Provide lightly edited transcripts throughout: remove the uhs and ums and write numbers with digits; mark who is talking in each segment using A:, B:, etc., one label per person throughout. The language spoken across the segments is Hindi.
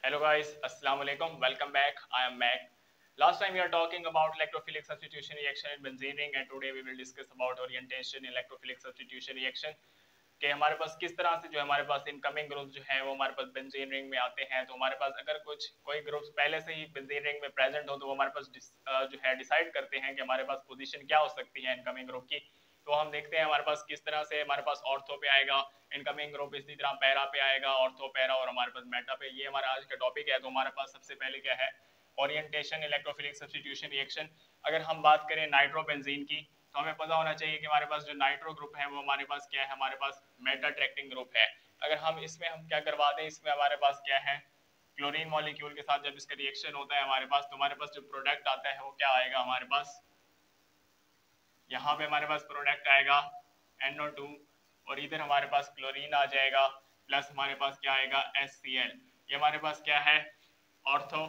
A: Hello guys, Assalamu alaikum. Welcome back. I am Mac. Last time we are talking about electrophilic substitution reaction in benzene ring and today we will discuss about orientation in electrophilic substitution reaction कि हमारे पास किस तरह से जो हमारे पास इनकमिंग ग्रुप जो है वो हमारे पास बेंजीन रिंग में आते हैं। तो हमारे पास अगर कोई ग्रुप्स पहले से ही बेंजीन रिंग में प्रेजेंट हो तो वो हमारे पास जो है डिसाइड करते हैं कि हमारे पास पोजीशन क्या हो सकती है इनकमिंग ग्रुप की। तो हम देखते हैं हमारे पास किस तरह से हमारे पास ऑर्थो पे आएगा इनकमिंग ग्रुप, इसी तरह पैरा पे आएगा, ऑर्थो पैरा और हमारे पास मेटा पे। ये हमारा आज का टॉपिक है। तो हमारे पास सबसे पहले क्या है, ओरिएंटेशन इलेक्ट्रोफिलिक सब्स्टिट्यूशन रिएक्शन। अगर हम बात करें नाइट्रोबेंजीन की तो हमें पता होना चाहिए कि हमारे पास जो नाइट्रो ग्रुप है वो हमारे पास क्या है, हमारे पास मेटा अट्रैक्टिंग ग्रुप है। अगर हम इसमें हम क्या करवा दें, इसमें हमारे पास क्या है, क्लोरीन मॉलिक्यूल के साथ जब इसका रिएक्शन होता है हमारे पास तो हमारे पास जो प्रोडक्ट आता है वो क्या आएगा, हमारे पास यहाँ पे हमारे पास प्रोडक्ट आएगा NO2 और इधर हमारे पास क्लोरीन आ जाएगा प्लस हमारे पास क्या आएगा HCl। ये हमारे पास क्या है, ortho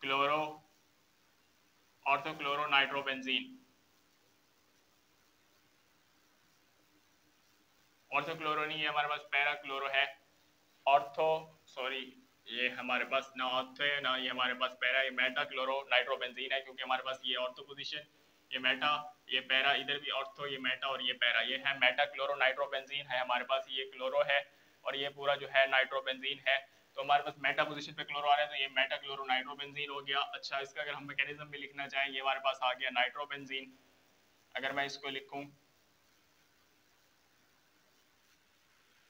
A: chloro nitrobenzene. Ortho chloro नहीं, ये हमारे पास पैरा क्लोरो है। ऑर्थो सॉरी, ये हमारे पास ना ऑर्थो है ना ये हमारे पास पैरा, ये मेटा क्लोरो नाइट्रोबेंजीन है क्योंकि हमारे पास ये ऑर्थो पोजीशन, ये मेटा, ये पैरा, इधर भी ऑर्थो, ये मेटा और ये पैरा, ये है मेटा क्लोरो नाइट्रोबेंजीन है हमारे पास। ये क्लोरो है और ये पूरा जो है नाइट्रोबेंजीन है। तो हमारे पास मेटा पोजीशन पे क्लोरो आ रहा है तो ये मेटा क्लोरो नाइट्रोबेंजीन हो गया। अच्छा, इसका अगर हम मैकेनिज्म भी लिखना चाहें, ये हमारे पास आ गया नाइट्रोबेंजीन। अगर मैं इसको लिखूं,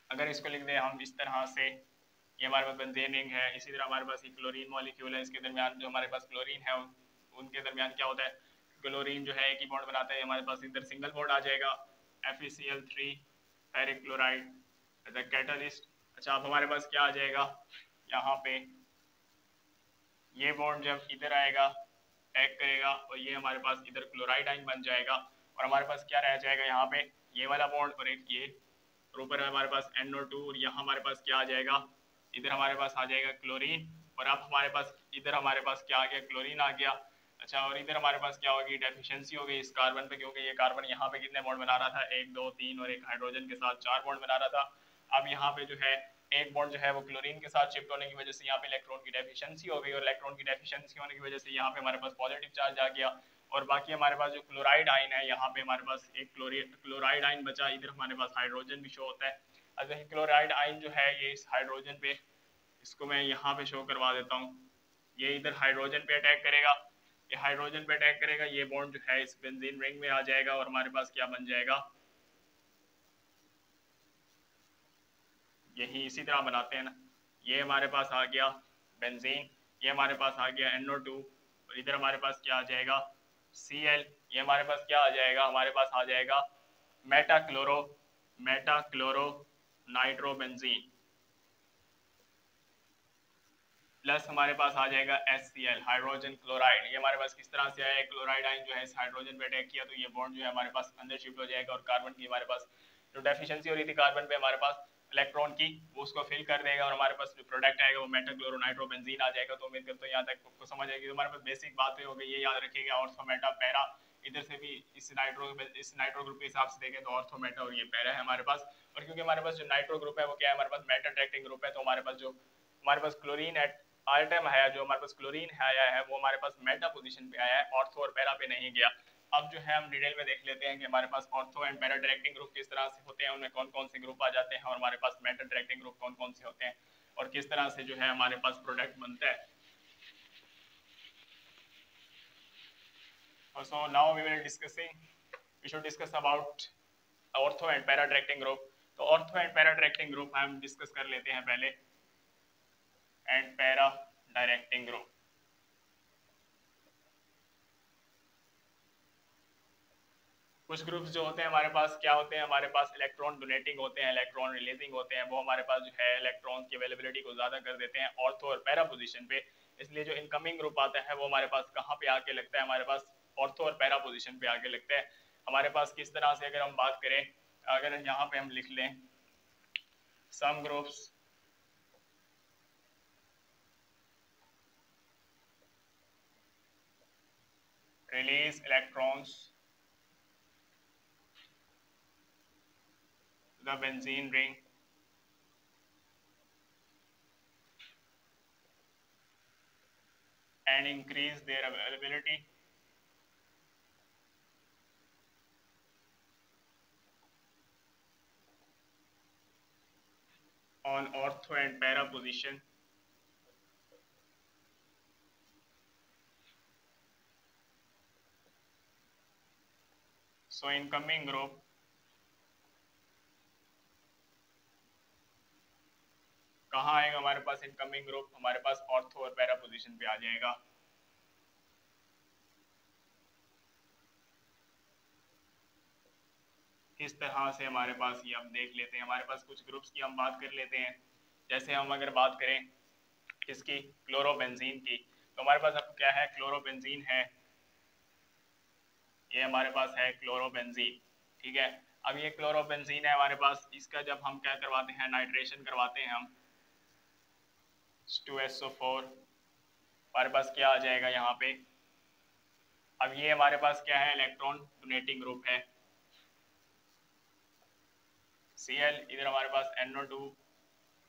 A: अगर इसको लिख दें हम इस तरह से, ये हमारे पास बेंजीन रिंग है, इसी तरह हमारे पास ये क्लोरीन मॉलिक्यूल है, इसके दरमियान जो हमारे पास क्लोरीन है उनके दरमियान क्या होता है, क्लोरीन जो है एक ही बॉन्ड बनाता है, हमारे पास इधर सिंगल बॉन्ड आ जाएगा FeCl3 ferric chloride as a catalyst. अच्छा, अब हमारे पास क्या आ जाएगा, यहाँ पे ये बॉन्ड जब इधर आएगा टैग करेगा और ये हमारे पास इधर क्लोराइड आइन बन जाएगा और हमारे पास क्या रह जाएगा, यहाँ पे ये वाला बॉन्ड और एक ये, और ऊपर हमारे पास NO2 और यहाँ हमारे पास क्या आ जाएगा, इधर हमारे पास आ जाएगा क्लोरीन और अब हमारे पास इधर हमारे पास क्या आ गया, क्लोरीन आ गया। अच्छा, और इधर हमारे पास क्या होगी, डेफिशिएंसी हो गई इस कार्बन पे क्योंकि ये कार्बन यहाँ पे कितने बॉन्ड बना रहा था, 1 2 3 और एक हाइड्रोजन के साथ 4 बॉन्ड बना रहा था। अब यहाँ पे जो है एक बॉन्ड जो है वो क्लोरीन के साथ शिफ्ट होने की वजह से यहाँ पे इलेक्ट्रॉन की डेफिशिएंसी हो गई और इलेक्ट्रॉन की डेफिशिएंसी होने की वजह से यहाँ पे हमारे पास पॉजिटिव चार्ज आ गया। और बाकी हमारे पास जो क्लोराइड आइन है, यहाँ पे हमारे पास एक क्लोराइड आइन बचा, इधर हमारे पास हाइड्रोजन भी शो होता है। अब क्लोराइड आइन जो है ये इस हाइड्रोजन पे, इसको मैं यहाँ पे शो करवा देता हूँ, ये इधर हाइड्रोजन पे अटैक करेगा, ये हाइड्रोजन पे अटैक करेगा, ये बॉन्ड जो है इस बेंजीन रिंग में आ जाएगा और हमारे पास क्या बन जाएगा, यही इसी तरह बनाते हैं ना, ये हमारे पास आ गया बेंजीन, ये हमारे पास आ गया NO2 और इधर हमारे पास क्या आ जाएगा Cl, ये हमारे पास क्या आ जाएगा, हमारे पास आ जाएगा मेटा क्लोरो नाइट्रोबेंजीन प्लस हमारे पास आ जाएगा HCl हाइड्रोजन क्लोराइड। ये हमारे पास किस तरह से आया, क्लोराइड आइन जो है इस हाइड्रोजन पे अटैक किया तो ये बॉन्ड जो है हमारे पास अंदर शिफ्ट हो जाएगा और कार्बन की हमारे पास जो डेफिशिएंसी हो रही थी कार्बन पे हमारे पास इलेक्ट्रॉन की, वो उसको फिल कर देगा और हमारे पास जो प्रोडक्ट आएगा वो मेटाक्लोरोनाइट्रोबेंजीन आ जाएगा। तो उम्मीद करता हूँ यहाँ तक आपको समझ आएगी। तो हमारे पास बेसिक बातें हो गई, ये याद रखिएगा, ऑर्थोमेटा पैरा, इधर से भी इस नाइट्रो ग्रुप के हिसाब से देखें तो ऑर्थोमेटा और ये पैरा है हमारे पास। और क्योंकि हमारे पास जो नाइट्रो ग्रुप है वो क्या है, हमारे पास मेटा अट्रैक्टिंग ग्रुप है, तो हमारे पास जो हमारे पास क्लोरीन आइटम है, जो हमारे पास क्लोरीन है आया है वो हमारे पास मेटा पोजीशन पे आया है, ऑर्थो और पैरा पे नहीं गया। अब जो है हम डिटेल में देख लेते हैं कि हमारे पास ortho and para directing group किस तरह से होते हैं, उनमें कौन कौन से ग्रुप आ जाते हैं और हमारे पास मेटा डायरेक्टिंग ग्रुप कौन कौन से होते हैं और किस तरह से जो है हमारे पास प्रोडक्ट बनता है। So now we will we should discuss about ortho and para directing group. तो ortho and para directing group हम डिस्कस कर लेते हैं पहले, एंड पैरा डायरेक्टिंग ग्रुप। कुछ ग्रुप्स जो होते हैं हमारे पास क्या होते हैं, हमारे पास इलेक्ट्रॉन डोनेटिंग होते हैं, इलेक्ट्रॉन रिलीजिंग होते हैं, वो हमारे पास जो है इलेक्ट्रॉन की अवेलेबिलिटी को ज़्यादा कर देते हैं ऑर्थो और पैरा पोजीशन पे। इसलिए जो इनकमिंग ग्रुप आता है वो हमारे पास कहाँ पे आके लगता है, हमारे पास ऑर्थो और पैरा पोजीशन पे आके लगता है। हमारे पास किस तरह से अगर हम बात करें, अगर यहाँ पे हम लिख लें some groups release electrons the benzene ring and increase their availability on ortho and para position. So incoming group कहाँ आएगा हमारे पास? इनकमिंग ग्रुप हमारे पास ऑर्थो और पैरा पोजीशन पे आ जाएगा। किस तरह से हमारे पास ये हम देख लेते हैं। हमारे पास कुछ ग्रुप्स की हम बात कर लेते हैं। जैसे हम अगर बात करें किसकी, क्लोरोबेंजीन की, तो हमारे पास अब क्या है, क्लोरोबेंजीन है, ये हमारे पास है क्लोरोबेंजीन, ठीक है। अब ये क्लोरोबेंजीन है हमारे पास, इसका जब हम क्या करवाते हैं, नाइट्रेशन करवाते हैं हम, 2SO4 हमारे पास क्या आ जाएगा यहाँ पे। अब ये हमारे पास क्या है, इलेक्ट्रॉन डोनेटिंग ग्रुप है, Cl, इधर हमारे पास NO2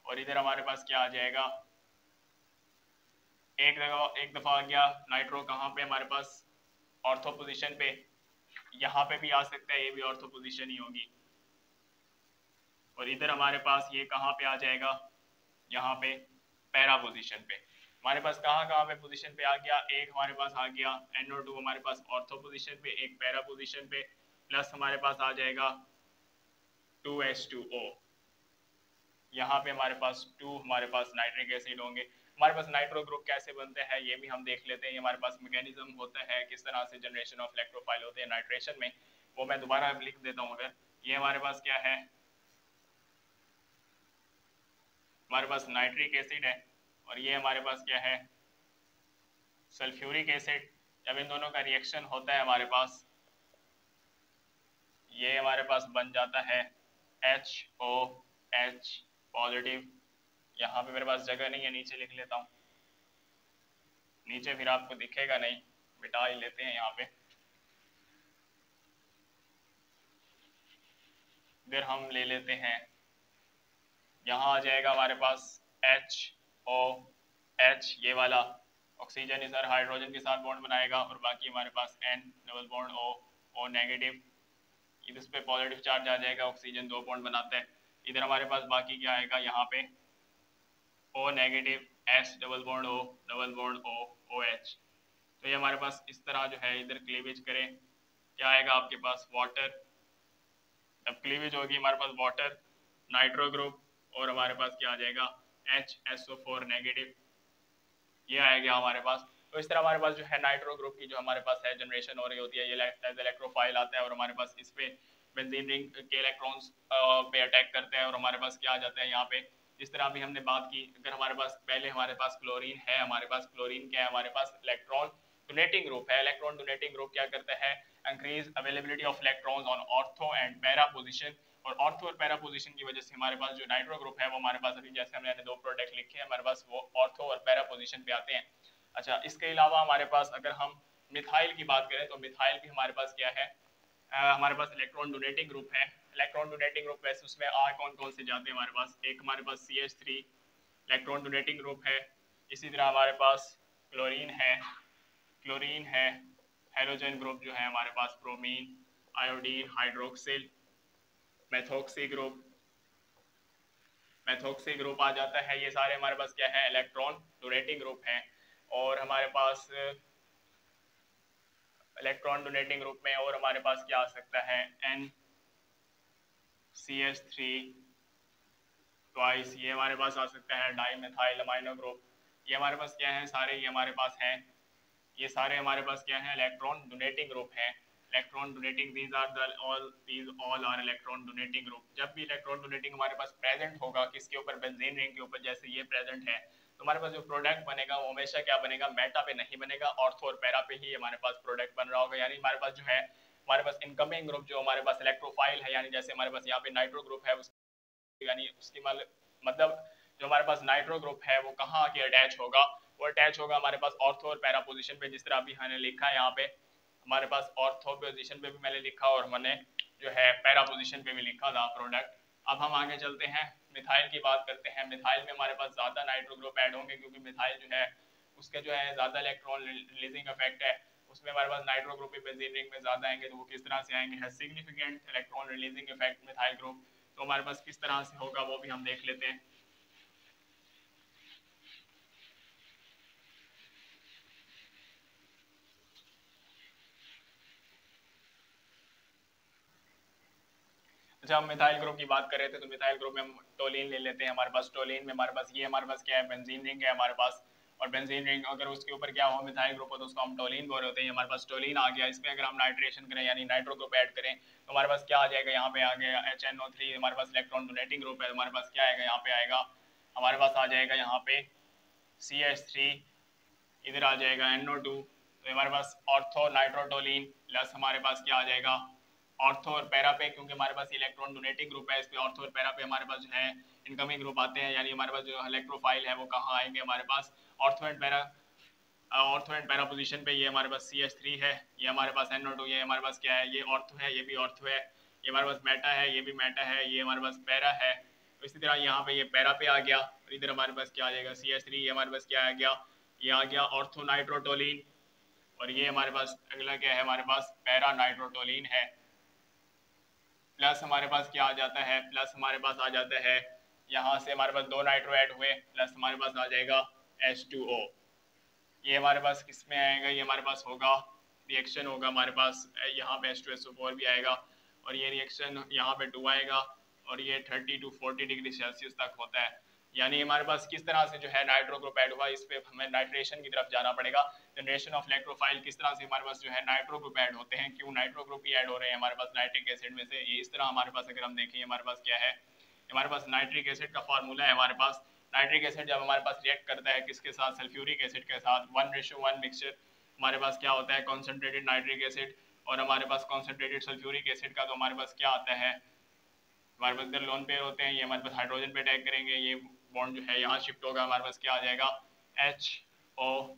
A: और इधर हमारे पास क्या आ जाएगा, एक दफा आ गया नाइट्रो कहाँ पे हमारे पास, ऑर्थो पोजीशन पे, यहाँ पे भी आ सकता है, ये भी ऑर्थो पोजीशन ही होगी। और इधर हमारे पास ये कहाँ पे आ जाएगा, यहाँ पे पैरा पोजीशन पे। हमारे पास कहाँ पे पोजीशन पे आ गया, एक हमारे पास आ गया NO2 हमारे पास ऑर्थो पोजीशन पे, एक पैरा पोजीशन पे, प्लस हमारे पास आ जाएगा 2H2O। यहाँ पे हमारे पास 2 हमारे पास नाइट्रिक एसिड होंगे। हमारे पास नाइट्रो ग्रुप कैसे बनते हैं ये भी हम देख लेते हैं। हमारे पास मैकेनिज्म होता है, किस तरह से जनरेशन ऑफ इलेक्ट्रोफाइल होते हैं नाइट्रेशन में, वो मैं दोबारा लिख देता हूँ। अगर ये हमारे पास क्या है, हमारे पास नाइट्रिक एसिड है और ये हमारे पास क्या है, सल्फ्यूरिक एसिड। जब इन दोनों का रिएक्शन होता है हमारे पास, ये हमारे पास बन जाता है HOH पॉजिटिव। यहाँ पे मेरे पास जगह नहीं है, नीचे लिख लेता हूँ, नीचे फिर आपको दिखेगा नहीं, मिटा ही लेते हैं यहाँ पे। फिर हम ले लेते हैं, यहाँ आ जाएगा हमारे पास HOH, ये वाला ऑक्सीजन इधर हाइड्रोजन के साथ बॉन्ड बनाएगा और बाकी हमारे पास N double bond O negative, इस पे पॉजिटिव चार्ज आ जाएगा, ऑक्सीजन 2 बॉन्ड बनाता है। इधर हमारे पास बाकी क्या आएगा, यहाँ पे O negative S double bond O double bond O OH। तो ये हमारे पास इस तरह जो है, इधर क्लीवेज करें, क्या आएगा आपके पास, वाटर। जब क्लीवेज होगी हमारे पास वाटर, नाइट्रो ग्रुप और हमारे पास क्या आ जाएगा, HSO4 नेगेटिव, ये आएगा हमारे पास। तो इस तरह हमारे पास जो है नाइट्रो ग्रुप की जो हमारे पास है जनरेशन हो रही होती है, ये एज इलेक्ट्रोफाइल आता है और हमारे पास इस पे बेंजीन रिंग के इलेक्ट्रॉन्स पे अटैक करते हैं और हमारे पास क्या आ जाता है यहाँ पे। इस तरह अभी हमने बात की, अगर हमारे पास पहले हमारे पास क्लोरीन है, हमारे पास क्लोरीन क्या है, हमारे पास इलेक्ट्रॉन डोनेटिंग ग्रुप है। इलेक्ट्रॉन डोनेटिंग ग्रुप क्या करता है, increase availability of electrons on ortho and para position. और ऑर्थो और पैरा पोजीशन की वजह से हमारे पास जो नाइट्रो ग्रुप है वो हमारे पास अभी जैसे हमने 2 प्रोडक्ट लिखे हैं, हमारे पास वो ऑर्थो और पैरा पोजीशन पे आते हैं। अच्छा, इसके अलावा हमारे पास अगर हम मिथाइल की बात करें तो मिथाइल भी हमारे पास क्या है, हमारे पास इलेक्ट्रॉन डोनेटिंग ग्रुप है। इलेक्ट्रॉन डोनेटिंग ग्रुप वैसे उसमें कौन कौन से जाते हैं हमारे पास, एक हमारे पास CH3 इलेक्ट्रॉन डोनेटिंग ग्रुप है, इसी तरह हमारे पास क्लोरीन है, हेलोजन ग्रुप जो है हमारे पास bromine, iodine, hydroxyl, methoxy group आ जाता है। ये सारे हमारे पास क्या है, इलेक्ट्रॉन डोनेटिंग ग्रुप हैं। और हमारे पास इलेक्ट्रॉन डोनेटिंग ग्रुप में और हमारे पास क्या आ सकता है, NCH3 ट्वाइस, ये हमारे पास आ सकता है डाइमेथाइल अमाइनो ग्रुप। ये हमारे पास क्या है, सारे ये हमारे पास हैं, ये सारे हमारे पास क्या है, इलेक्ट्रॉन डोनेटिंग ग्रुप हैं। Electron donating, these all are electron donating group. जब भी इलेक्ट्रॉन डोनेटिंग हमारे पास प्रेजेंट होगा, किसके ऊपर, बेंजीन रिंग के ऊपर, जैसे ये प्रेजेंट है, तो हमारे पास जो प्रोडक्ट बनेगा वो हमेशा क्या बनेगा, मेटा पे नहीं बनेगा, ऑर्थो और पैरा पे ही हमारे पास प्रोडक्ट बन रहा होगा। यानी हमारे पास जो है, हमारे पास इनकमिंग ग्रुप जो हमारे पास इलेक्ट्रोफाइल है, यानी जैसे हमारे पास यहाँ पे नाइट्रो ग्रुप है, यानी उसकी मतलब जो हमारे पास नाइट्रो ग्रुप है वो कहाँ आके अटैच होगा, वो अटैच होगा हमारे पास ऑर्थो और पैरा पोजीशन पे। जिस तरह अभी हमने लिखा है यहाँ पे, हमारे पास ऑर्थो पोजीशन पे भी मैंने लिखा और मैंने जो है पैरा पोजीशन पे भी लिखा था प्रोडक्ट। अब हम आगे चलते हैं, मिथाइल की बात करते हैं। मिथाइल में हमारे पास ज़्यादा नाइट्रो ग्रुप ऐड होंगे क्योंकि मिथाइल जो है उसके जो है ज़्यादा इलेक्ट्रॉन रिलीजिंग इफेक्ट है, उसमें हमारे पास नाइट्रो ग्रुप पे बेंजीन रिंग में ज़्यादा आएंगे, तो वो किस तरह से आएंगे, है significant electron releasing effect methyl group, तो हमारे पास किस तरह से होगा वो भी हम देख लेते हैं। अच्छा, हम मिथाइल ग्रुप की बात कर रहे थे, तो मिथाइल ग्रुप में हम टोलिन ले लेते हैं। हमारे पास टोलिन में हमारे पास ये हमारे पास क्या है, बेंजीन रिंग है हमारे पास, और बेंजीन रिंग अगर उसके ऊपर क्या हो मिथाइल ग्रुप हो तो उसको हम टोलिन बोल रहे होते हैं। हमारे पास टोलिन आ गया, इसमें अगर हम नाइट्रेशन करें यानी नाइट्रो ग्रुप ऐड करें तो हमारे पास क्या आ जाएगा, यहाँ पे आ गया HNO3, हमारे पास इलेक्ट्रॉन डोनेटिंग ग्रुप है, हमारे पास क्या आएगा, यहाँ पे आएगा हमारे पास आ जाएगा यहाँ पे CH3, इधर आ जाएगा NO2, तो हमारे पास ऑर्थो नाइट्रोटोलिन प्लस हमारे पास क्या आ जाएगा ऑर्थो और पैरा पे, क्योंकि हमारे पास इलेक्ट्रॉन डोनेटिंग ग्रुप है, इस पे ऑर्थो और पैरा पे हमारे पास जो है इनकमिंग ग्रुप आते हैं, यानी हमारे पास जो इलेक्ट्रोफाइल है वो कहाँ आएंगे हमारे पास ऑर्थो एंड पैरा पोजीशन पे। ये हमारे पास CH3 है, ये हमारे पास NO2, ये हमारे पास क्या है, ये ऑर्थो है, ये भी ऑर्थो है, ये हमारे पास मेटा है, ये भी मेटा है, ये हमारे पास पैरा है। तो इसी तरह यहाँ पे ये पैरा पे आ गया, और इधर हमारे पास क्या आ जाएगा CH3, ये हमारे पास क्या आ गया, ये आ गया ऑर्थो नाइट्रोटोलिन, और ये हमारे पास अगला क्या है, हमारे पास पैरा नाइट्रोटोलिन है। प्लस हमारे पास क्या आ जाता है, प्लस हमारे पास आ जाता है यहाँ से हमारे पास 2 नाइट्रो ऐड हुए, प्लस हमारे पास आ जाएगा H2O। ये हमारे पास किस में आएगा, ये हमारे पास होगा रिएक्शन होगा हमारे पास, यहाँ पे H2SO4 भी आएगा, और ये रिएक्शन यहाँ पे 2 आएगा, और ये 30 to 40 डिग्री सेल्सियस तक होता है। यानी हमारे पास किस तरह से जो है नाइट्रो ग्रुप ऐड हुआ, इस पे हमें नाइट्रेशन की तरफ जाना पड़ेगा। जनरेशन ऑफ इलेक्ट्रोफाइल, किस तरह से हमारे पास जो है नाइट्रो ग्रुप ऐड होते हैं, क्यों नाइट्रो ग्रुप ही ऐड हो रहे हैं हमारे पास नाइट्रिक एसिड में से, ये इस तरह हमारे पास अगर हम देखें हमारे पास क्या है, हमारे पास नाइट्रिक एसिड का फार्मूला है हमारे पास। नाइट्रिक एसिड जब हमारे पास रिएक्ट करता है किसके साथ, सल्फ्यूरिक एसिड के साथ, 1:1 मिक्सचर, हमारे पास क्या होता है कॉन्सेंट्रेटेड नाइट्रिक एसिड और हमारे पास कॉन्सेंट्रेटेड सल्फ्यूरिक एसिड का, तो हमारे पास क्या आता है, हमारे पास इधर लोन पेयर होते हैं, ये हमारे पास हाइड्रोजन पे अटैक करेंगे, ये बॉन्ड जो है यहाँ शिफ्ट होगा, हमारे पास क्या आ जाएगा HOH,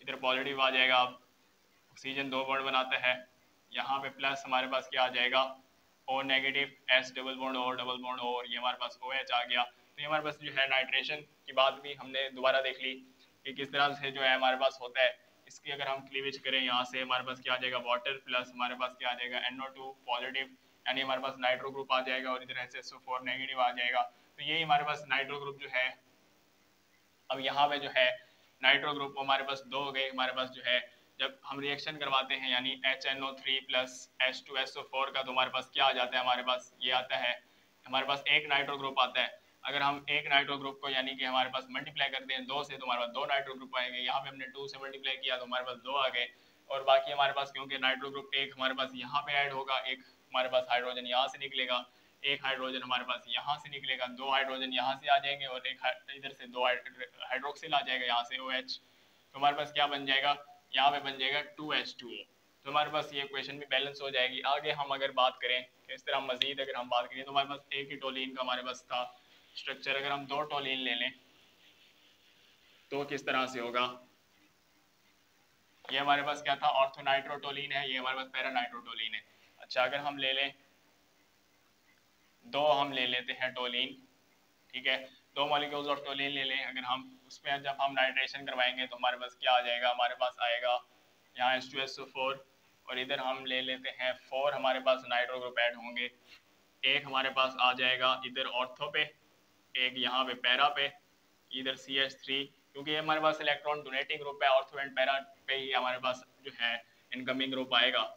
A: इधर पॉजिटिव आ जाएगा, ऑक्सीजन 2 बॉन्ड बनाता है, यहाँ पे प्लस हमारे पास क्या आ जाएगा O negative, S double bond O double bond O, और ये हमारे पास OH आ गया। तो ये हमारे पास जो है नाइट्रेशन की बात भी हमने दोबारा देख ली कि किस तरह से जो है हमारे पास होता है। इसकी अगर हम क्लीवेज करें यहाँ से हमारे पास क्या आ जाएगा वाटर, प्लस हमारे पास क्या आ जाएगा NO2 पॉजिटिव, यानी हमारे पास नाइट्रो ग्रुप आ जाएगा, और इधर HSO4 नेगेटिव आ जाएगा। तो यही हमारे पास नाइट्रो ग्रुप जो है। अब यहाँ पे जो है नाइट्रो ग्रुप हमारे पास 2 हो गए, हमारे पास जो है जब हम रिएक्शन करवाते हैं यानी HNO3 प्लस H2SO4 का, तो हमारे पास क्या आ जाता है, हमारे पास ये आता है, हमारे पास एक नाइट्रो ग्रुप आता है। अगर हम एक नाइट्रो ग्रुप को यानी कि हमारे पास मल्टीप्लाई करते हैं 2 से, तो हमारे पास 2 नाइट्रो ग्रुप आएंगे। यहाँ पे हमने 2 से मल्टीप्लाई किया तो हमारे पास 2 आ गए, और बाकी हमारे पास क्योंकि नाइट्रो ग्रुप एक हमारे पास यहाँ पे ऐड होगा, एक हमारे पास हाइड्रोजन यहाँ से निकलेगा, एक हाइड्रोजन हमारे पास यहाँ से निकलेगा, 2 हाइड्रोजन यहाँ से आ जाएंगे, और एक इधर से 2 हाइड्रोक्सिल आ जाएगा यहाँ से OH, तो हमारे पास क्या बन जाएगा, यहाँ पे बन जाएगा 2H2O। तो हमारे पास ये इक्वेशन भी बैलेंस हो जाएगी। आगे हम अगर बात करें कि इस तरह मजीद अगर हम बात करें तो हमारे पास एक ही टोलिन का हमारे पास था स्ट्रक्चर, अगर हम 2 टोलिन ले लें तो किस तरह से होगा। ये हमारे पास क्या था, ऑर्थोनाइट्रोटोलिन है, ये हमारे पास पैरानाइट्रोटोलिन है। अच्छा, अगर हम ले लें 2 हम ले लेते हैं टोलिन, ठीक है, 2 मॉलिक्यूल्स ऑफ टोलिन ले लें, अगर हम उसमें जब हम नाइट्रेशन करवाएंगे तो हमारे पास क्या आ जाएगा, हमारे पास आएगा यहाँ H2SO4, और इधर हम ले लेते हैं 4 हमारे पास नाइट्रो ग्रुप ऐड होंगे, एक हमारे पास आ जाएगा इधर ऑर्थो पे, एक यहाँ पे पैरा पे, इधर CH3, क्योंकि ये हमारे पास इलेक्ट्रॉन डोनेटिंग ग्रुप है, ऑर्थो एंड पैरा पे ही हमारे पास जो है इनकमिंग ग्रुप आएगा।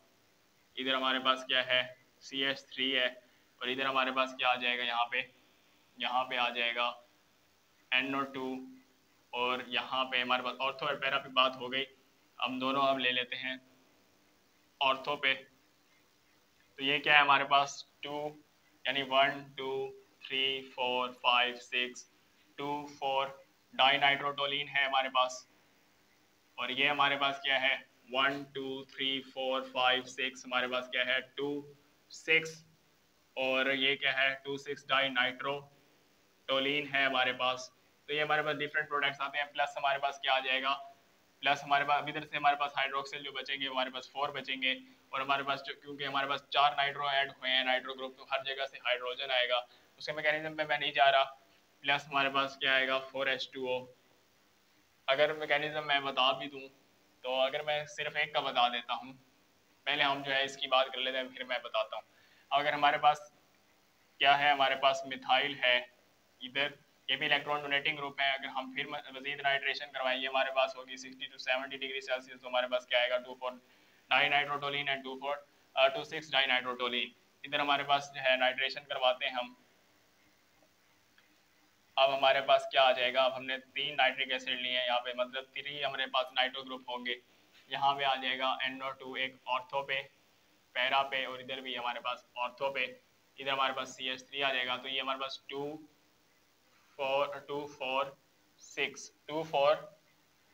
A: इधर हमारे पास क्या है CH3 है, और इधर हमारे पास क्या आ जाएगा, यहाँ पे आ जाएगा NO2, और यहाँ पे हमारे पास ऑर्थो और पैरा पे बात हो गई। हम दोनों हम ले लेते हैं ऑर्थो पे, तो ये क्या है हमारे पास 2 यानी 1 2 3 4 5 6 2 4 डाइनाइट्रोटोलिन है हमारे पास, और ये हमारे पास क्या है 1 2 3 4 5 6 हमारे पास क्या है 2 6, और ये क्या है 2 6 डाइनाइट्रोटोलिन है हमारे पास। तो ये हमारे पास डिफरेंट प्रोडक्ट्स आते हैं, प्लस हमारे पास क्या आ जाएगा, प्लस हमारे पास इधर से हमारे पास हाइड्रोक्सिल जो बचेंगे हमारे पास 4 बचेंगे, और हमारे पास क्योंकि हमारे पास 4 नाइट्रो ऐड हुए हैं नाइट्रो ग्रुप, तो हर जगह से हाइड्रोजन आएगा, उसके मैकेनिज्म पे मैं नहीं जा रहा। प्लस हमारे पास क्या आएगा 4H2O, अगर मैकेनिज्म मैं बता भी दूँ तो अगर मैं सिर्फ एक का बता देता हूँ, पहले हम जो है इसकी बात कर लेते हैं फिर मैं बताता हूँ। अगर हमारे पास क्या है, हमारे पास मिथाइल है, इधर ये भी इलेक्ट्रॉन डोनेटिंग ग्रुप है। अगर हम फिर मजीद नाइट्रेशन करवाएंगे हमारे पास होगी 60 to 70 डिग्री सेल्सियस, तो हमारे पास क्या आएगा 2,4 डाइनाइट्रोटोलीन एंड 2,6 डाइनाइट्रोटोलीन। इधर हमारे पास जो है नाइट्रेशन करवाते हैं हम। अब हमारे पास क्या आ जाएगा, अब हमने 3 नाइट्रिक एसिड लिए हैं यहाँ पे, मतलब 3 हमारे पास नाइट्रो ग्रुप होंगे। यहाँ पे आ जाएगा NO2 एक ऑर्थो पे, पैरा पे, और इधर भी हमारे पास ऑर्थो पे। इधर हमारे पास CH3 आ जाएगा। तो ये हमारे पास 2 4 6 2 4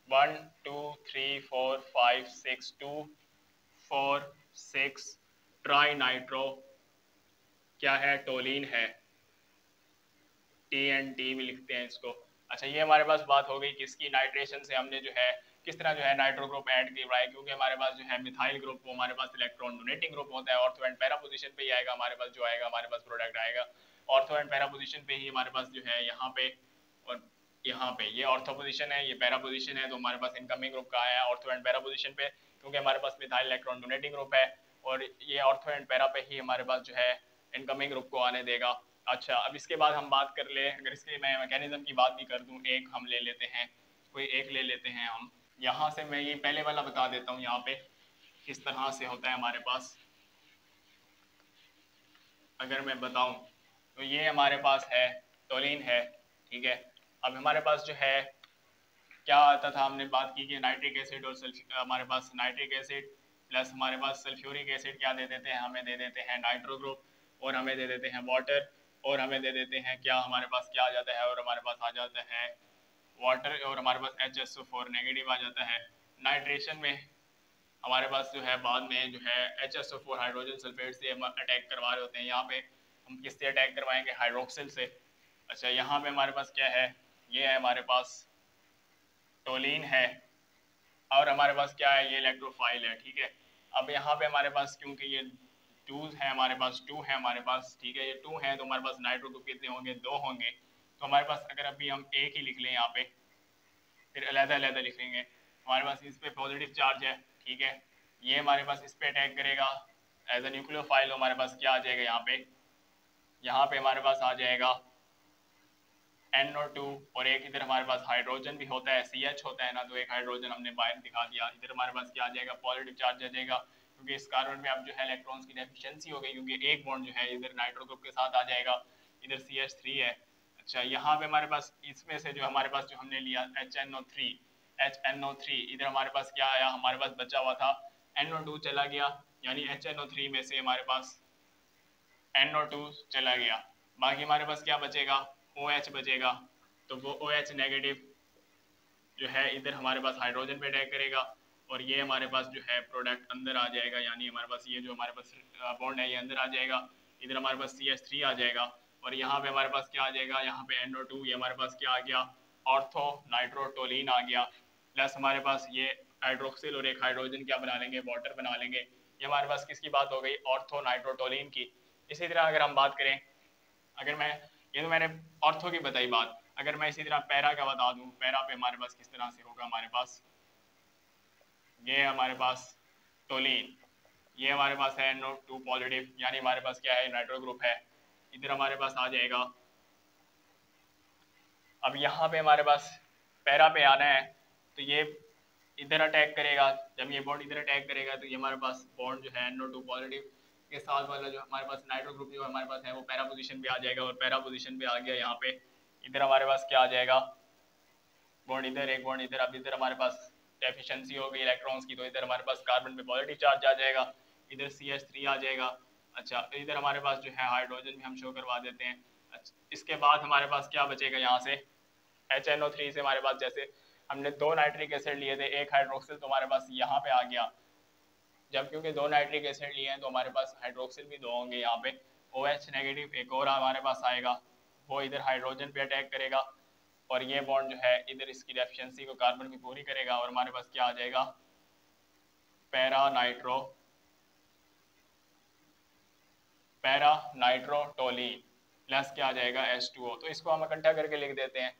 A: 1 2 3 4 5 6 2 4 6 ट्राई नाइट्रो क्या है, टोलिन है, TNT भी लिखते हैं इसको। अच्छा, ये हमारे पास बात हो गई किसकी, नाइट्रेशन से हमने जो है किस तरह जो है नाइट्रो ग्रुप ऐड किया है, क्योंकि हमारे पास जो है मिथाइल ग्रुप वो हमारे पास इलेक्ट्रॉन डोनेटिंग ग्रुप होता है। ऑर्थो एंड पैरा पोजीशन पे ही आएगा हमारे पास, जो आएगा हमारे पास प्रोडक्ट आएगा ऑर्थो एंड पैरा पोजीशन पे ही हमारे पास जो है यहाँ पे और यहाँ पे। ये ऑर्थो पोजीशन है, ये पैरा पोजीशन है, तो हमारे पास इनकमिंग ग्रुप कहाँ है, ऑर्थो एंड पैरा पोजीशन पे, क्योंकि हमारे पास मिथाइल इलेक्ट्रॉन डोनेटिंग ग्रुप है और ये ऑर्थो एंड पैरा पे ही हमारे पास जो है इनकमिंग ग्रुप को आने देगा। अच्छा, अब इसके बाद हम बात कर ले, अगर इसके मैं मैकेनिज्म की बात भी कर दूं, एक हम ले लेते हैं, कोई एक ले लेते हैं हम। यहाँ से मैं ये पहले वाला बता देता हूँ यहाँ पे किस तरह से होता है हमारे पास। अगर मैं बताऊं तो ये हमारे पास है टोलिन है, ठीक है। अब हमारे पास जो है क्या आता था, हमने बात की कि नाइट्रिक एसिड और हमारे पास नाइट्रिक एसिड प्लस हमारे पास सल्फ्यूरिक एसिड क्या दे देते हैं, हमें दे देते हैं नाइट्रो ग्रुप, और हमें दे देते हैं वाटर, और हमें दे देते हैं क्या, हमारे पास क्या आ जाता है, और हमारे पास आ जाता है वाटर, और हमारे पास HSO4 नेगेटिव आ जाता है। नाइट्रेशन में हमारे पास जो है बाद में जो है HSO4 हाइड्रोजन सल्फेट से हम अटैक करवा रहे होते हैं। यहाँ पे हम किससे अटैक करवाएंगे, हाइड्रोक्सिल से। अच्छा, यहाँ पे हमारे पास क्या है, ये है हमारे पास टोलिन है, और हमारे पास क्या है, ये इलेक्ट्रोफाइल है, ठीक है। अब यहाँ पे हमारे पास क्योंकि ये 2 है, हमारे पास 2 है हमारे पास, ठीक है, ये 2 है, तो हमारे पास नाइट्रो ग्रुप कितने होंगे, 2 होंगे। तो हमारे पास अगर अभी हम एक ही लिख लें यहाँ पे, फिर अलग-अलग लिख लेंगे, हमारे पास इस पे पॉजिटिव चार्ज है, ठीक है, ये हमारे पास इस पे अटैक करेगा एज ए न्यूक्लियोफाइल। हमारे पास क्या आ जाएगा यहाँ पे हमारे पास आ जाएगा NO2, और एक इधर हमारे पास हाइड्रोजन भी होता है, CH होता है ना, तो एक हाइड्रोजन हमने बाहर दिखा दिया। इधर हमारे पास क्या आ जाएगा, पॉजिटिव चार्ज आ जाएगा, क्योंकि इस कार्बन में अब जो है इलेक्ट्रॉन्स की डेफिशिएंसी हो गई, क्योंकि एक बॉन्ड जो है इधर नाइट्रो ग्रुप के साथ आ जाएगा, इधर CH3 है। अच्छा, यहाँ पे हमारे पास इसमें से जो हमारे पास जो हमने लिया HNO3, इधर हमारे पास क्या आया, हमारे पास बचा हुआ था NO2 चला गया, यानी HNO3 में से हमारे पास NO2 चला गया, बाकी हमारे पास क्या बचेगा, OH बचेगा। तो वो OH नेगेटिव जो है इधर हमारे पास हाइड्रोजन पे अटैक करेगा, और ये हमारे पास जो है प्रोडक्ट अंदर आ जाएगा, यानी हमारे पास ये जो हमारे पास बॉन्ड है ये अंदर आ जाएगा। इधर हमारे पास CH3 आ जाएगा, और यहाँ पे हमारे पास क्या आ जाएगा, यहाँ पे NO2, ये हमारे पास क्या आ गया, ऑर्थो नाइट्रोटोलिन आ गया, प्लस हमारे पास ये हाइड्रोक्सिल और एक हाइड्रोजन क्या बना लेंगे, वाटर बना लेंगे। ये हमारे पास किसकी बात हो गई, ऑर्थो नाइट्रोटोलिन की। इसी तरह अगर हम बात करें, अगर मैं, ये तो मैंने ऑर्थो की बताई बात, अगर मैं इसी तरह पैरा का बता दूं, पैरा पे हमारे पास किस तरह से होगा, हमारे पास ये हमारे पास टोलिन, ये हमारे पास है NO2 पॉजिटिव, यानी हमारे पास क्या है, नाइट्रो ग्रुप है, इधर हमारे पास आ जाएगा। अब यहाँ पे हमारे पास पैरा पे आना है, तो ये इधर अटैक करेगा, जब ये बॉन्ड इधर अटैक करेगा तो ये हमारे पास बॉन्ड जो है NO2 पॉजिटिव के साथ वाला जो हमारे पास नाइट्रो ग्रुप जो हमारे पास है वो पैरा पोजीशन पे आ जाएगा, और पैरा पोजीशन पे आ गया यहाँ पे, इधर हमारे पास क्या आ जाएगा, बॉन्ड इधर, एक बॉन्ड इधर। अब इधर हमारे पास डेफिशिएंसी हो गई इलेक्ट्रॉन्स की, तो इधर हमारे पास कार्बन पे पॉजिटिव चार्ज आ जाएगा, इधर CH3 आ जाएगा। अच्छा, इधर हमारे पास जो है हाइड्रोजन भी हम शो करवा देते हैं। अच्छा, इसके बाद हमारे पास क्या बचेगा, यहाँ से HNO3 से हमारे पास, जैसे हमने 2 नाइट्रिक एसिड लिए थे, एक हाइड्रोक्सिल, तो हमारे पास यहाँ पे आ गया। जब क्योंकि 2 नाइट्रिक एसिड लिए हैं तो हमारे पास हाइड्रोक्सिल भी 2 होंगे, यहाँ पे OH नेगेटिव एक और हमारे पास आएगा, वो इधर हाइड्रोजन पे अटैक करेगा, और ये बॉन्ड जो है इधर इसकी डेफिशिएंसी को कार्बन की पूरी करेगा, और हमारे पास क्या आ जाएगा, पैरा नाइट्रोटोलिन प्लस क्या आ जाएगा, H2O। तो इसको हम इकट्ठा करके लिख देते हैं,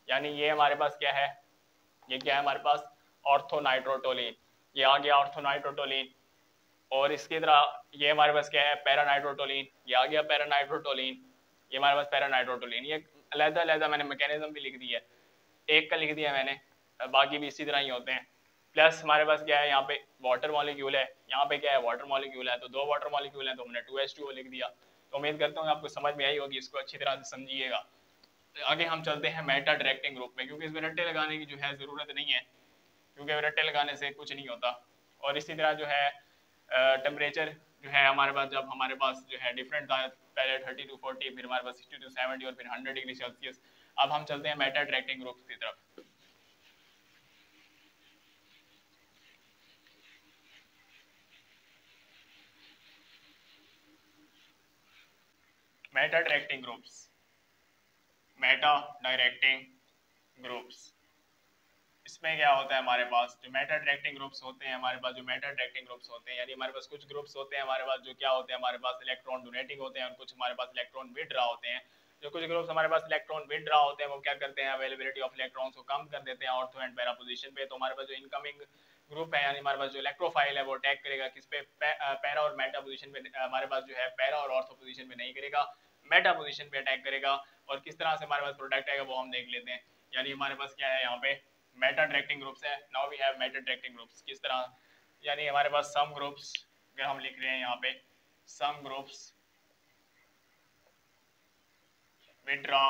A: यानी ये हमारे पास क्या है, ये क्या है हमारे पास, ऑर्थोनाइट्रोटोलिन, ये आ गया ऑर्थोनाइट्रोटोलिन। और इसकी तरह ये हमारे पास क्या है, पैरानाइट्रोटोलिन, ये आ गया पैरानाइट्रोटोलिन, ये हमारे पास पैरानाइट्रोटोलिन। ये अलग-अलग मैंने मैकेनिज्म भी लिख दिया है, एक का लिख दिया मैंने, बाकी भी इसी तरह ही होते हैं। प्लस हमारे पास क्या है, यहाँ पे वाटर मॉलिक्यूल है, यहाँ पे क्या है वाटर मॉलिक्यूल है, तो दो वाटर मॉलिक्यूल है तो हमने 2H2O लिख दिया। तो उम्मीद करता हूँ आपको समझ में आई होगी, इसको अच्छी तरह से समझिएगा। आगे हम चलते हैं मेटा डायरेक्टिंग ग्रुप में, क्योंकि इसमें रट्टे लगाने की जो है ज़रूरत नहीं है, क्योंकि रट्टे लगाने से कुछ नहीं होता। और इसी तरह जो है टेम्परेचर जो है हमारे पास, जब हमारे पास जो है डिफरेंट था, पहले 30 to 40, फिर हमारे पास 60 to 70 और फिर 100 डिग्री सेल्सियस। अब हम चलते हैं मेटा डायरेक्टिंग ग्रुप की तरफ। Meta directing groups, Meta directing groups, इसमें क्या होता है हमारे पास, जो मेटा डायरेक्टिंग ग्रुप्स होते हैं हमारे पास, जो मेटा डायरेक्टिंग ग्रुप्स होते हैं, यानी हमारे पास कुछ ग्रुप्स होते हैं हमारे पास जो क्या होते हैं, हमारे पास इलेक्ट्रॉन डोनेटिंग होते हैं और कुछ हमारे पास इलेक्ट्रॉन विड्रॉ होते हैं। जो कुछ ग्रुप्स हमारे पास इलेक्ट्रॉन विड्रॉ होते हैं वो क्या करते हैं, अवेलेबिलिटी ऑफ इलेक्ट्रॉन्स को कम कर देते हैं ऑर्थो एंड पैरा पोजीशन पे। तो हमारे पास जो इनकमिंग ग्रुप है, यानी हमारे पास जो इलेक्ट्रोफाइल है वो अटैक करेगा किस पे, पैरा और मेटा पोजीशन पे, हमारे पास जो है पैरा और ऑर्थो पोजीशन पे नहीं करेगा, मेटा पोजीशन पे अटैक करेगा। और किस तरह से हमारे पास प्रोडक्ट आएगा वो हम देख लेते हैं। यानी हमारे पास क्या है यहाँ पे मेटा डायरेक्टिंग ग्रुप्स है। Now we have meta directing groups, किस तरह, यानी हमारे पास सम ग्रुप्स, अगर हम लिख रहे हैं यहाँ पे some groups withdraw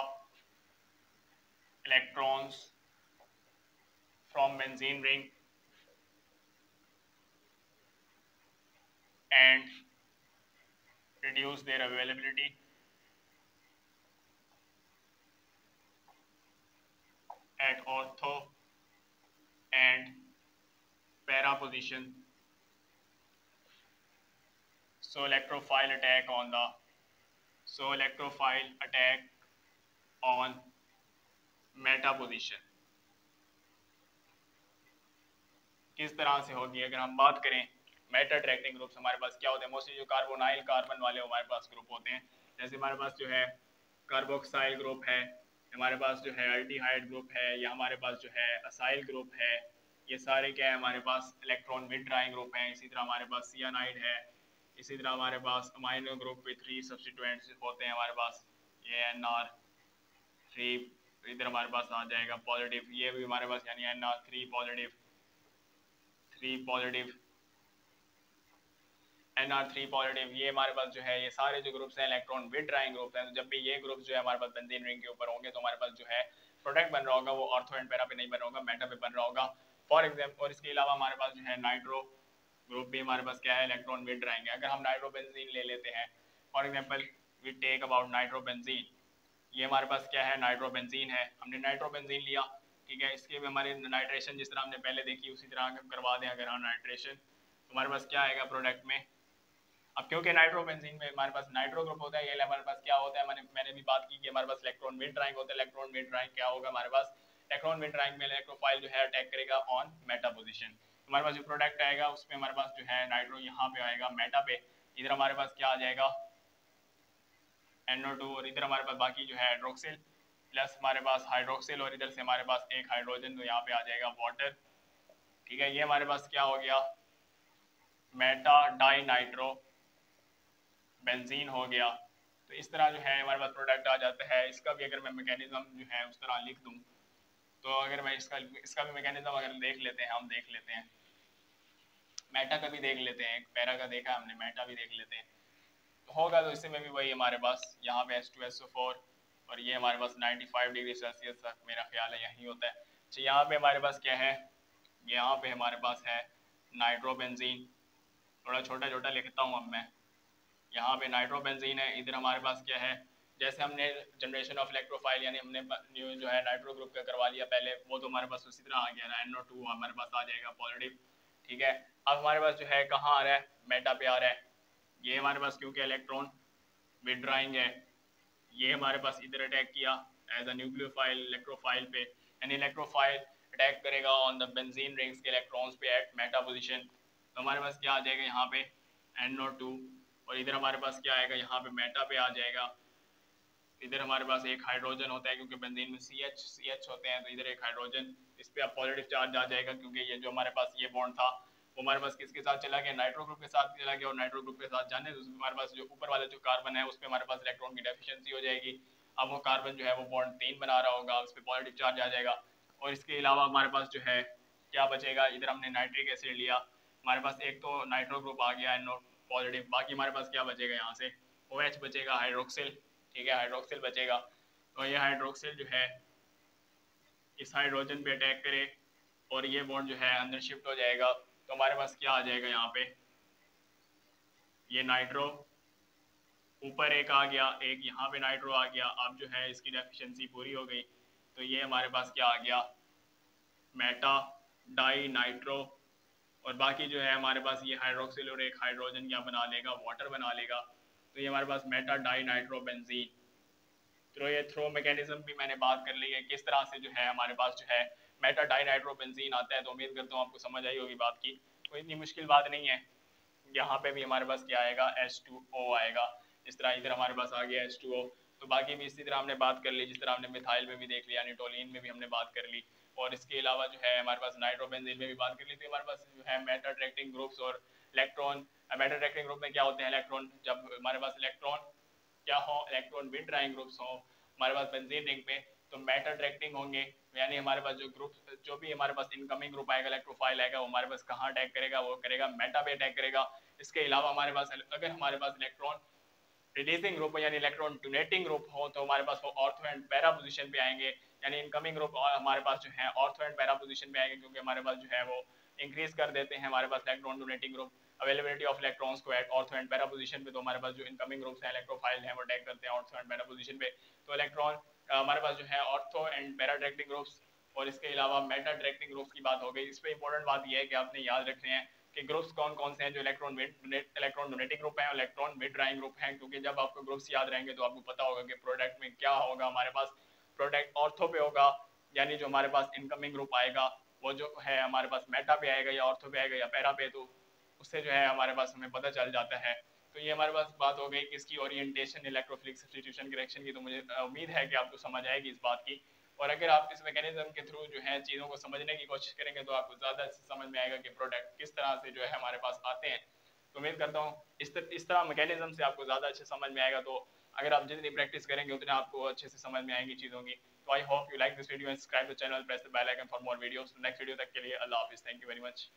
A: electrons from benzene ring and reduce their availability at ortho and para position. So electrophile attack on the, so electrophile attack on meta position किस तरह से होगी। अगर हम बात करें मेटा डायरेक्टिंग ग्रुप्स हमारे पास क्या होते हैं, मोस्टली जो कार्बोनाइल कार्बन वाले हमारे पास ग्रुप होते हैं, जैसे हमारे पास जो है कार्बोक्साइल ग्रुप है, हमारे पास जो है अल्डिहाइड ग्रुप है, या हमारे पास जो है असाइल ग्रुप है, ये सारे क्या है हमारे पास इलेक्ट्रॉन विड्रॉइंग ग्रुप हैं। इसी तरह हमारे पास सियानाइड है, इसी तरह हमारे पास अमाइनो ग्रुप पे 3 सब्स्टिट्यूएंट्स होते हैं हमारे पास, ये NR3, इधर हमारे पास आ जाएगा पॉजिटिव, ये भी हमारे पास यानी NR3 positive, 3 positive, NR3 positive, ये हमारे पास जो है ये सारे जो ग्रुप्स हैं इलेक्ट्रॉन विड्रॉइंग ग्रुप हैं। तो जब भी ये ग्रुप्स जो है हमारे पास बेंजीन रिंग के ऊपर होंगे तो हमारे पास जो है प्रोडक्ट बन रहा होगा वो ऑर्थो एंड पैरा पे नहीं बन रहा होगा, मेटा पे बन रहा होगा फॉर एग्जाम्पल। और इसके अलावा हमारे पास जो है नाइट्रो ग्रुप भी हमारे पास क्या है इलेक्ट्रॉन विड्रॉइंग है। अगर हम नाइट्रोबेंजीन ले लेते हैं for example, we take about nitrobenzene, ये हमारे पास क्या है नाइट्रोबेंजीन है, हमने नाइट्रोबेंजीन लिया, ठीक है, इसके भी हमारी नाइट्रेशन जिस तरह हमने पहले देखी उसी तरह हम करवा दें अगर हम नाइट्रेशन, तो हमारे पास क्या आएगा प्रोडक्ट में। अब क्योंकि नाइट्रोबेंजीन में हमारे पास नाइट्रो ग्रुप होता है, ये हमारे पास क्या होता है, मैंने भी बात की कि हमारे पास इलेक्ट्रॉन विड्रॉइंग होता है। इलेक्ट्रॉन विड्रॉइंग क्या होगा हमारे पास, इलेक्ट्रॉन विड्रॉइंग में इलेक्ट्रोफाइल जो है अटैक करेगा ऑन मेटा पोजीशन। हमारे पास जो प्रोडक्ट आएगा उसमें हमारे पास जो है नाइट्रो यहाँ पे आएगा मेटा पे, इधर हमारे पास क्या आ जाएगा NO2, और इधर हमारे पास बाकी जो है हाइड्रोक्सिल प्लस हमारे पास हाइड्रोक्सिल, और इधर से हमारे पास एक हाइड्रोजन, तो यहाँ पे आ जाएगा वाटर, ठीक है। ये हमारे पास क्या हो गया मेटा डाई नाइट्रो बेंजीन हो गया। तो इस तरह जो है हमारे पास प्रोडक्ट आ जाता है। इसका भी अगर मैं मैकेनिज्म जो है उस तरह लिख दूं, तो अगर मैं इसका भी मैकेनिज्म अगर देख लेते हैं, हम देख लेते हैं मेटा का भी देख लेते हैं, एक पैरा का देखा हमने, मेटा भी देख लेते हैं, तो होगा तो इसमें भी वही हमारे पास यहाँ पे H2SO4, और ये हमारे पास 95 डिग्री सेल्सियस तक मेरा ख्याल है यही होता है। अच्छा यहाँ पे हमारे पास क्या है, यहाँ पे हमारे पास है नाइट्रोबेंजीन, थोड़ा छोटा छोटा लिखता हूँ अब मैं, यहाँ पे नाइट्रोबेंजीन है, इधर हमारे पास क्या है, जैसे हमने जनरेशन ऑफ इलेक्ट्रोफाइल यानी हमने न्यू जो है नाइट्रो ग्रुप का करवा लिया पहले, वो तो हमारे पास उसी तरह आ गया ना, NO2 हमारे पास आ जाएगा पॉजिटिव, ठीक है। अब हमारे पास जो है कहाँ आ रहा है, मेटा पे आ रहा है, ये हमारे पास क्योंकि इलेक्ट्रॉन विड्रॉइंग है, ये हमारे पास इधर अटैक किया एज अ न्यूक्लियोफाइल इलेक्ट्रोफाइल पे, यानी इलेक्ट्रोफाइल अटैक करेगा ऑन द बेंजीन रिंग्स के इलेक्ट्रॉन्स पे एट मेटा पोजीशन। तो हमारे पास क्या आ जाएगा यहाँ पे NO2, और इधर हमारे पास क्या आएगा यहाँ पे मेटा पे आ जाएगा इधर हमारे पास एक हाइड्रोजन होता है क्योंकि बेंजीन में सी एच होते हैं, तो इधर एक हाइड्रोजन, इस पर अब पॉजिटिव चार्ज आ जाएगा क्योंकि ये जो हमारे पास ये बॉन्ड था वो हमारे पास किसके साथ चला गया, नाइट्रो ग्रुप के साथ चला गया, और नाइट्रो ग्रुप के साथ जाने तो हमारे पास जो ऊपर वाला जो कार्बन है उस पर हमारे पास इलेक्ट्रॉन की डेफिशिएंसी हो जाएगी। अब वो कार्बन जो है वो बॉन्ड 3 बना रहा होगा, उस पर पॉजिटिव चार्ज आ जाएगा। और इसके अलावा हमारे पास जो है क्या बचेगा, इधर हमने नाइट्रिक एसिड लिया, हमारे पास एक तो नाइट्रो ग्रुप आ गया है नोट पॉजिटिव, बाकी हमारे पास क्या बचेगा यहाँ से, OH बचेगा, हाइड्रोक्सिल, ठीक है, हाइड्रोक्सिल बचेगा। तो ये हाइड्रोक्सिल जो है इस हाइड्रोजन पे अटैक करे और ये बॉन्ड जो है अंदर शिफ्ट हो जाएगा, तो हमारे पास क्या आ जाएगा यहाँ पे, ये नाइट्रो ऊपर एक आ गया, एक यहाँ पे नाइट्रो आ गया, अब जो है इसकी डेफिशिएंसी पूरी हो गई, तो ये हमारे पास क्या आ गया, मेटा डाई नाइट्रो, और बाकी जो है हमारे पास ये हाइड्रोक्सिल और एक हाइड्रोजन क्या बना लेगा, वाटर बना लेगा, तो ये हमारे पास मेटा डाई नाइट्रो बेंजीन। तो ये थ्रो मैकेनिज्म भी मैंने बात कर ली है, किस तरह से जो है हमारे पास जो है मेटा डाई नाइट्रो बेंजीन आता है, तो उम्मीद करता हूँ आपको समझ आई होगी बात की, कोई इतनी मुश्किल बात नहीं है। यहाँ पे भी हमारे पास क्या आएगा, H2O आएगा, इस तरह इधर हमारे पास आ गया H2O। तो बाकी भी इसी तरह हमने बात कर ली, जिस तरह हमने मिथाइल में भी देख लिया, निटोलिन में भी हमने बात कर ली, और इसके अलावा जो है हमारे पास नाइट्रोबेंजीन में भी बात कर ली। तो हमारे पास जो है मेटा अट्रैक्टिंग ग्रुप्स और इलेक्ट्रॉन, मेटा अट्रैक्टिंग ग्रुप में क्या होते हैं, इलेक्ट्रॉन, जब हमारे पास इलेक्ट्रॉन क्या हो, इलेक्ट्रॉन विन ड्राइंग ग्रुप्स हो हमारे पास बेंजीन रिंग पे, तो मेटा अट्रैक्टिंग होंगे, यानी हमारे पास जो ग्रुप, जो भी हमारे पास इनकमिंग ग्रुप आएगा, इलेक्ट्रोफाइल आएगा, वो हमारे पास कहाँ अटैक करेगा, वो करेगा मेटा पे अटैक करेगा। इसके अलावा हमारे पास अगर हमारे पास इलेक्ट्रॉन रिलीजिंग ग्रुप यानी इलेक्ट्रॉन डोनेटिंग ग्रुप हो, तो हमारे पास वो ऑर्थो एंड पैरा पोजीशन पे आएंगे, यानी इनकमिंग ग्रुप हमारे पास जो है ऑर्थो एंड पैरा पोजीशन पे आएंगे, क्योंकि हमारे पास जो है वो इंक्रीज कर देते हैं हमारे पास electron donating group availability of electrons को at ortho and para position पे। तो हमारे पास जो इनकमिंग ग्रुप्स हैं इलेक्ट्रोफाइल हैं वो अटैक करते हैं ऑर्थो एंड पैरा पोजीशन पे, तो इलेक्ट्रॉन हमारे पास जो है ortho and para directing groups, और इसके अलावा मेटा डायरेक्टिंग ग्रुप्स की बात हो गई। इस पर इंपॉर्टेंट बात यह है कि आपने याद रखने हैं कि ग्रुप्स कौन कौन से हैं, जो इलेक्ट्रॉन डोनेटिंग ग्रुप है, इलेक्ट्रॉन विड्राइंग ग्रुप है, क्योंकि जब आपको ग्रुप्स याद रहेंगे तो आपको पता होगा कि प्रोडक्ट में क्या होगा, हमारे पास प्रोडक्ट ऑर्थो पे होगा, यानी जो हमारे पास इनकमिंग ग्रुप आएगा वो जो है हमारे पास मेटा पे आएगा या ऑर्थो पे आएगा या पैरा पे, तो उससे जो है हमारे पास हमें पता चल जाता है। तो ये हमारे पास बात हो गई किसकी, ओरिएंटेशन इलेक्ट्रोफिलिक सब्स्टिट्यूशन की रिएक्शन की। तो मुझे उम्मीद है कि आपको समझ आएगी इस बात की, और अगर आप इस मैकेनिज्म के थ्रू जो है चीज़ों को समझने की कोशिश करेंगे तो आपको ज़्यादा समझ में आएगा कि प्रोडक्ट किस तरह से जो है हमारे पास आते हैं। तो उम्मीद करता हूँ इस तरह मैकेनिज्म से आपको ज़्यादा अच्छे समझ में आएगा, तो अगर आप जितनी प्रैक्टिस करेंगे उतने आपको अच्छे से समझ में आएंगी चीज़ों की। तो I hope you like this video and subscribe the channel, press the bell icon for more videos. Next video तक के लिए अल्लाह हाफिज़, थैंक यू वेरी मच।